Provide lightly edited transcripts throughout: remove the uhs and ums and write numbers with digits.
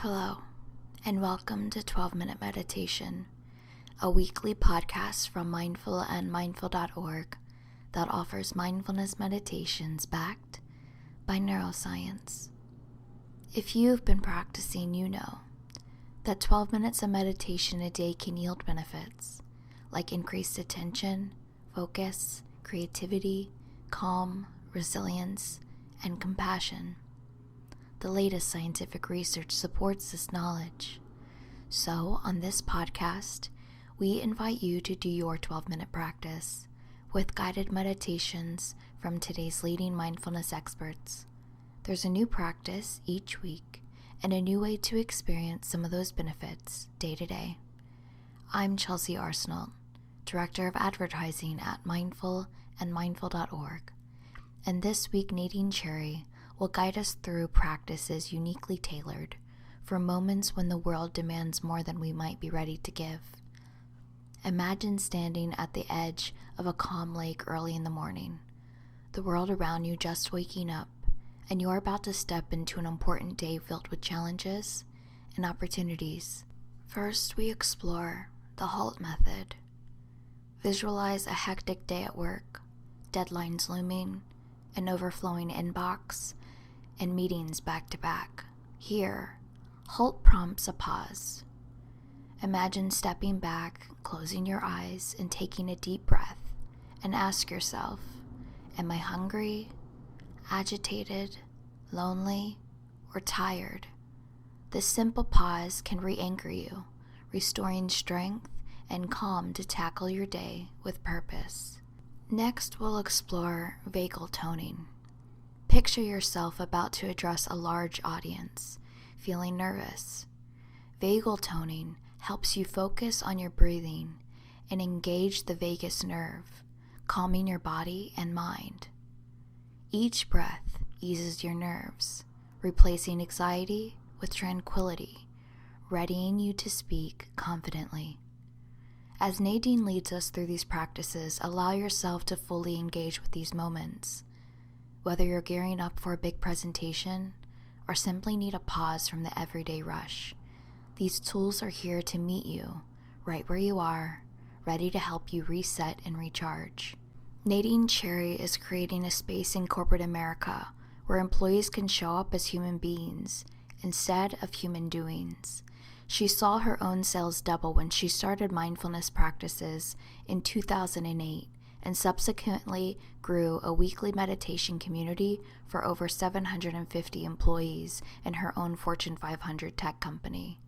Hello, and welcome to 12-Minute Meditation, a weekly podcast from Mindful and Mindful.org that offers mindfulness meditations backed by neuroscience. If you've been practicing, you know that 12 minutes of meditation a day can yield benefits like increased attention, focus, creativity, calm, resilience, and compassion. The latest scientific research supports this knowledge. So, on this podcast, we invite you to do your 12-minute practice with guided meditations from today's leading mindfulness experts. There's a new practice each week and a new way to experience some of those benefits day to day. I'm Chelsea Arsenault, Director of Advertising at Mindful and Mindful.org, and this week Nadene Cherry will guide us through practices uniquely tailored for moments when the world demands more than we might be ready to give. Imagine standing at the edge of a calm lake early in the morning, the world around you just waking up, and you're about to step into an important day filled with challenges and opportunities. First, we explore the HALT method. Visualize a hectic day at work, deadlines looming, an overflowing inbox, and meetings back to back. Here, HALT prompts a pause. Imagine stepping back, closing your eyes, and taking a deep breath, and ask yourself, am I hungry, agitated, lonely, or tired? This simple pause can re-anchor you, restoring strength and calm to tackle your day with purpose. Next, we'll explore vagal toning. Picture yourself about to address a large audience, feeling nervous. Vagal toning helps you focus on your breathing and engage the vagus nerve, calming your body and mind. Each breath eases your nerves, replacing anxiety with tranquility, readying you to speak confidently. As Nadene leads us through these practices, allow yourself to fully engage with these moments. Whether you're gearing up for a big presentation or simply need a pause from the everyday rush, these tools are here to meet you right where you are, ready to help you reset and recharge. Nadene Cherry is creating a space in corporate America where employees can show up as human beings instead of human doings. She saw her own sales double when she started mindfulness practices in 2008 and subsequently grew a weekly meditation community for over 750 employees in her own Fortune 500 tech company.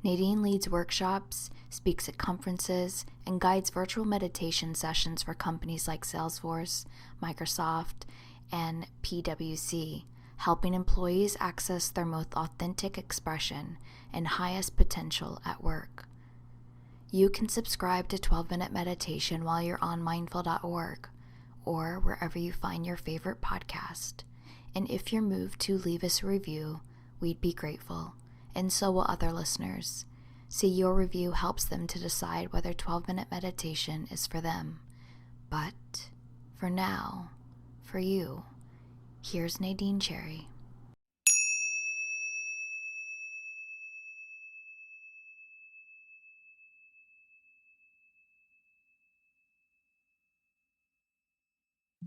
Nadene leads workshops, speaks at conferences, and guides virtual meditation sessions for companies like Salesforce, Microsoft, and PwC, helping employees access their most authentic expression and highest potential at work. You can subscribe to 12-Minute Meditation while you're on mindful.org or wherever you find your favorite podcast. And if you're moved to leave us a review, we'd be grateful, and so will other listeners. See, your review helps them to decide whether 12-Minute Meditation is for them. But for now, for you, here's Nadene Cherry.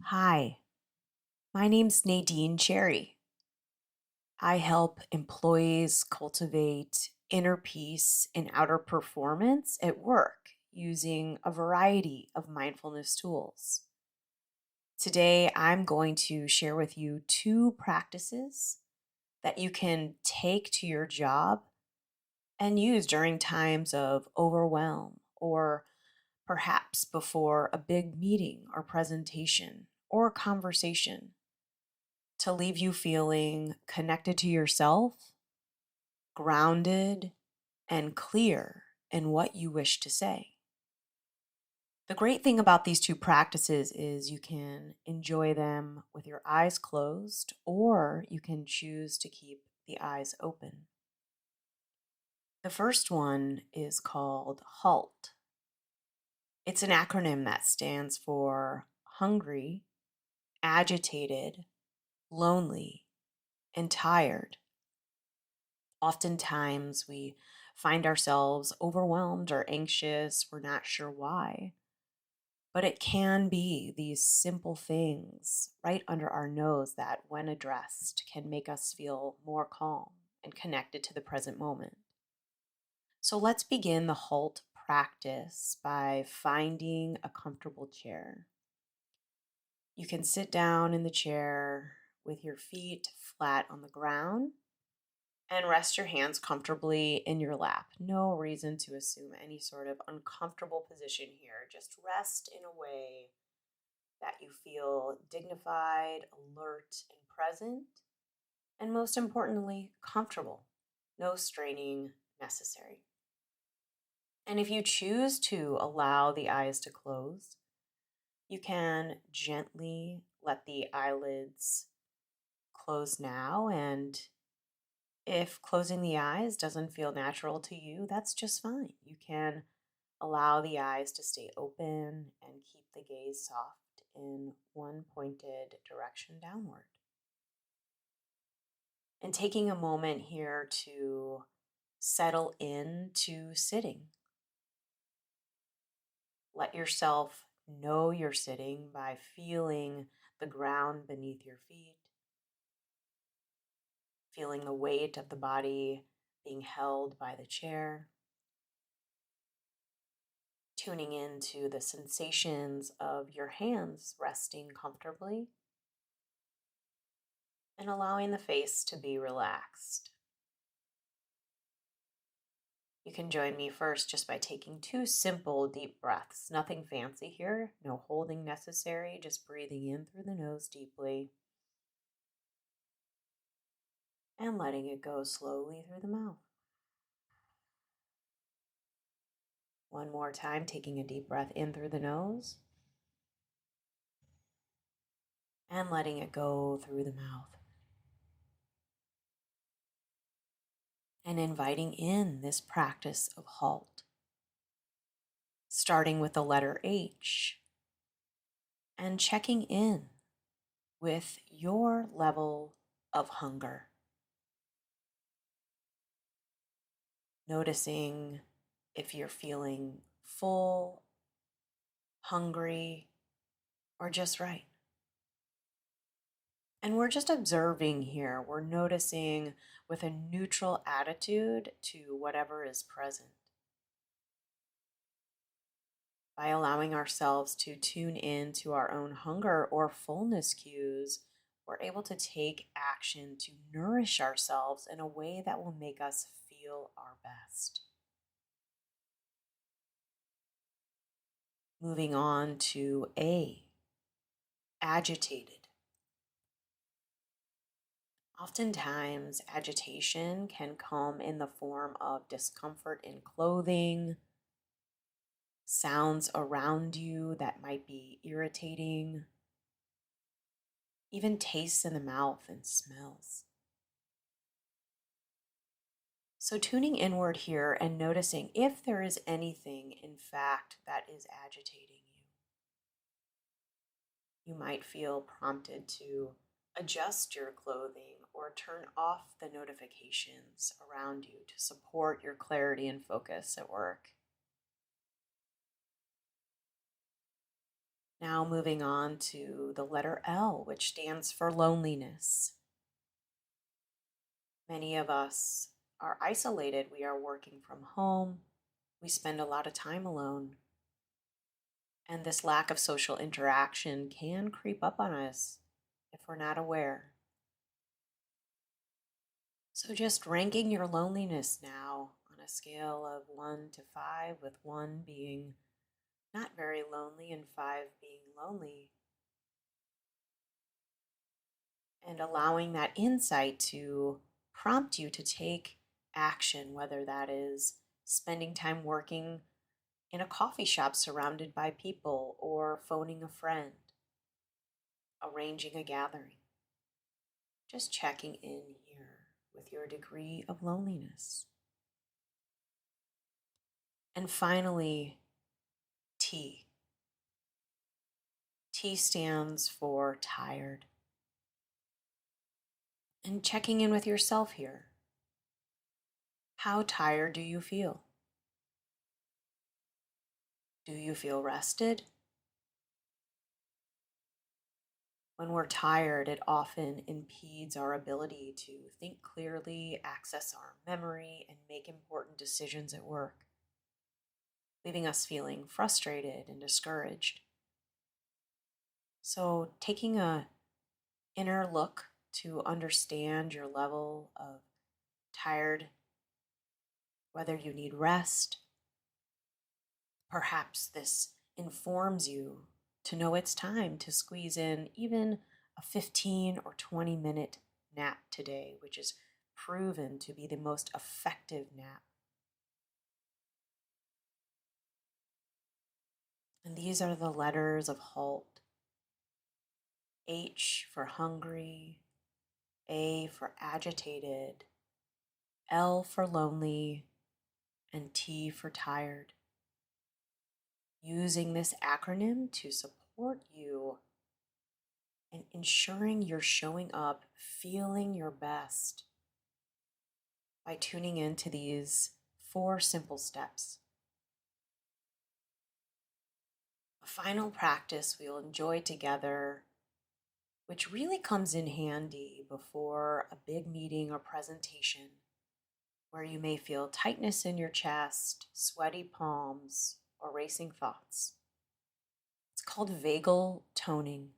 Hi, my name's Nadene Cherry. I help employees cultivate inner peace and outer performance at work using a variety of mindfulness tools. Today, I'm going to share with you 2 practices that you can take to your job and use during times of overwhelm or perhaps before a big meeting or presentation or conversation, to leave you feeling connected to yourself, grounded, and clear in what you wish to say. The great thing about these 2 practices is you can enjoy them with your eyes closed, or you can choose to keep the eyes open. The first one is called HALT. It's an acronym that stands for hungry, agitated, lonely, and tired. Oftentimes, we find ourselves overwhelmed or anxious. We're not sure why. But it can be these simple things right under our nose that, when addressed, can make us feel more calm and connected to the present moment. So let's begin the halt practice by finding a comfortable chair. You can sit down in the chair with your feet flat on the ground and rest your hands comfortably in your lap. No reason to assume any sort of uncomfortable position here. Just rest in a way that you feel dignified, alert, and present, and most importantly, comfortable. No straining necessary. And if you choose to allow the eyes to close, you can gently let the eyelids close now. And if closing the eyes doesn't feel natural to you, that's just fine. You can allow the eyes to stay open and keep the gaze soft in one pointed direction downward. And taking a moment here to settle into sitting. Let yourself know you're sitting by feeling the ground beneath your feet, feeling the weight of the body being held by the chair, tuning into the sensations of your hands resting comfortably, and allowing the face to be relaxed. You can join me first just by taking 2 simple deep breaths. Nothing fancy here, no holding necessary, just breathing in through the nose deeply and letting it go slowly through the mouth. One more time, taking a deep breath in through the nose and letting it go through the mouth. And inviting in this practice of halt, starting with the letter H and checking in with your level of hunger. Noticing if you're feeling full, hungry, or just right. And we're just observing here. We're noticing with a neutral attitude to whatever is present. By allowing ourselves to tune in to our own hunger or fullness cues, we're able to take action to nourish ourselves in a way that will make us feel our best. Moving on to A, agitated. Oftentimes, agitation can come in the form of discomfort in clothing, sounds around you that might be irritating, even tastes in the mouth and smells. So, tuning inward here and noticing if there is anything, in fact, that is agitating you. You might feel prompted to adjust your clothing or turn off the notifications around you to support your clarity and focus at work. Now, moving on to the letter L, which stands for loneliness. Many of us are isolated. We are working from home. We spend a lot of time alone. And this lack of social interaction can creep up on us if we're not aware. So, just ranking your loneliness now on a scale of 1 to 5, with 1 being not very lonely and 5 being lonely, and allowing that insight to prompt you to take action, whether that is spending time working in a coffee shop surrounded by people or phoning a friend, arranging a gathering. Just checking in here with your degree of loneliness. And finally, T. T stands for tired. And checking in with yourself here. How tired do you feel? Do you feel rested? When we're tired, it often impedes our ability to think clearly, access our memory, and make important decisions at work, leaving us feeling frustrated and discouraged. So, taking a inner look to understand your level of tired, whether you need rest, perhaps this informs you to know it's time to squeeze in even a 15 or 20-minute nap today, which is proven to be the most effective nap. And these are the letters of HALT. H for hungry, A for agitated, L for lonely, and T for tired. Using this acronym to support you and ensuring you're showing up, feeling your best by tuning into these 4 simple steps. A final practice we'll enjoy together, which really comes in handy before a big meeting or presentation where you may feel tightness in your chest, sweaty palms, or racing thoughts. It's called vagal toning.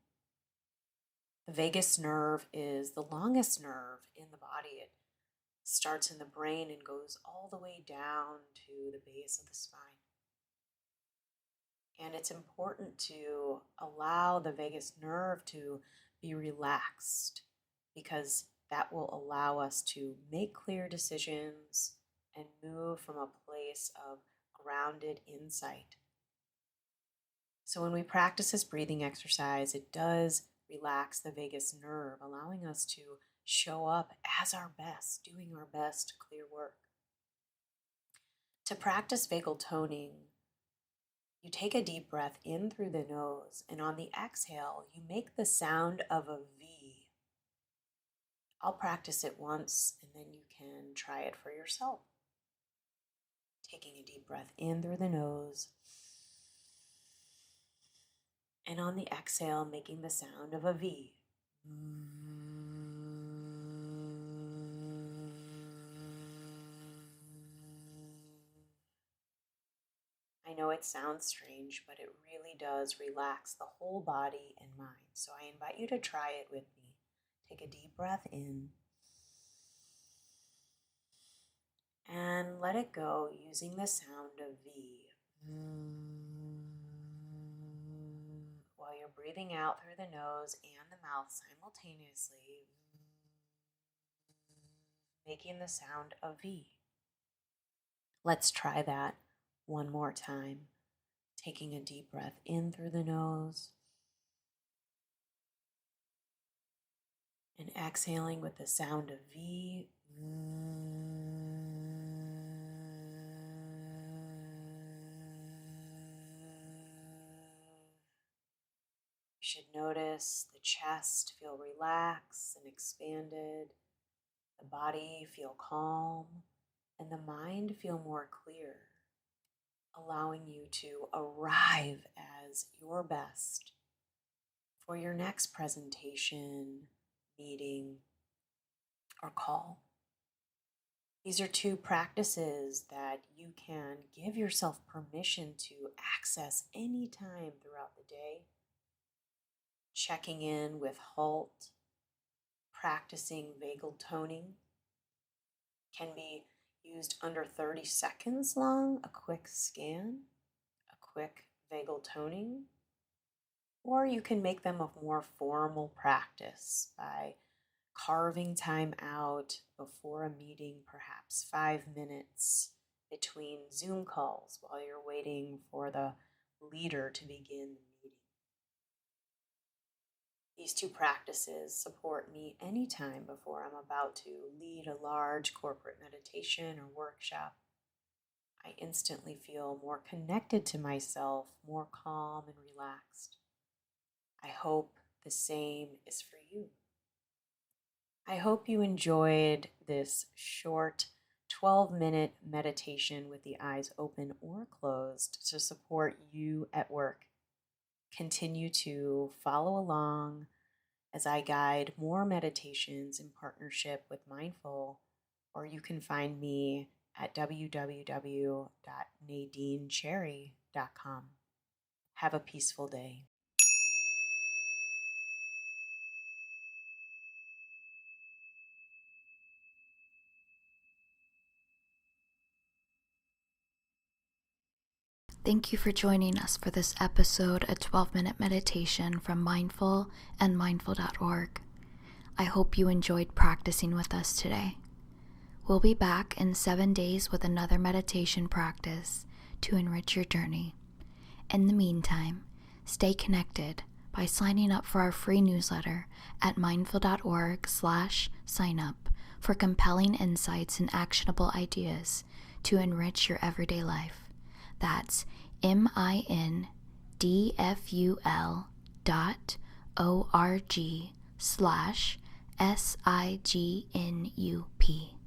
The vagus nerve is the longest nerve in the body. It starts in the brain and goes all the way down to the base of the spine. And it's important to allow the vagus nerve to be relaxed because that will allow us to make clear decisions and move from a place of grounded insight. So when we practice this breathing exercise, it does relax the vagus nerve, allowing us to show up as our best, doing our best to clear work. To practice vagal toning, you take a deep breath in through the nose, and on the exhale, you make the sound of a V. I'll practice it once, and then you can try it for yourself. Taking a deep breath in through the nose, and on the exhale, making the sound of a V. I know it sounds strange, but it really does relax the whole body and mind. So I invite you to try it with me. Take a deep breath in and let it go using the sound of V. While you're breathing out through the nose and the mouth simultaneously, making the sound of V. Let's try that one more time. Taking a deep breath in through the nose and exhaling with the sound of V. You should notice the chest feel relaxed and expanded, the body feel calm, and the mind feel more clear, allowing you to arrive as your best for your next presentation, meeting, or call. These are 2 practices that you can give yourself permission to access anytime throughout the day. Checking in with HALT, practicing vagal toning can be used under 30 seconds long, a quick scan, a quick vagal toning, or you can make them a more formal practice by carving time out before a meeting, perhaps 5 minutes between Zoom calls while you're waiting for the leader to begin the meeting. These 2 practices support me anytime before I'm about to lead a large corporate meditation or workshop. I instantly feel more connected to myself, more calm and relaxed. I hope the same is for you. I hope you enjoyed this short 12-minute meditation with the eyes open or closed to support you at work. Continue to follow along as I guide more meditations in partnership with Mindful, or you can find me at www.nadinecherry.com. Have a peaceful day. Thank you for joining us for this episode, a 12-minute meditation from Mindful and mindful.org. I hope you enjoyed practicing with us today. We'll be back in 7 days with another meditation practice to enrich your journey. In the meantime, stay connected by signing up for our free newsletter at mindful.org/sign-up for compelling insights and actionable ideas to enrich your everyday life. That's mindful.org/SIGNUP.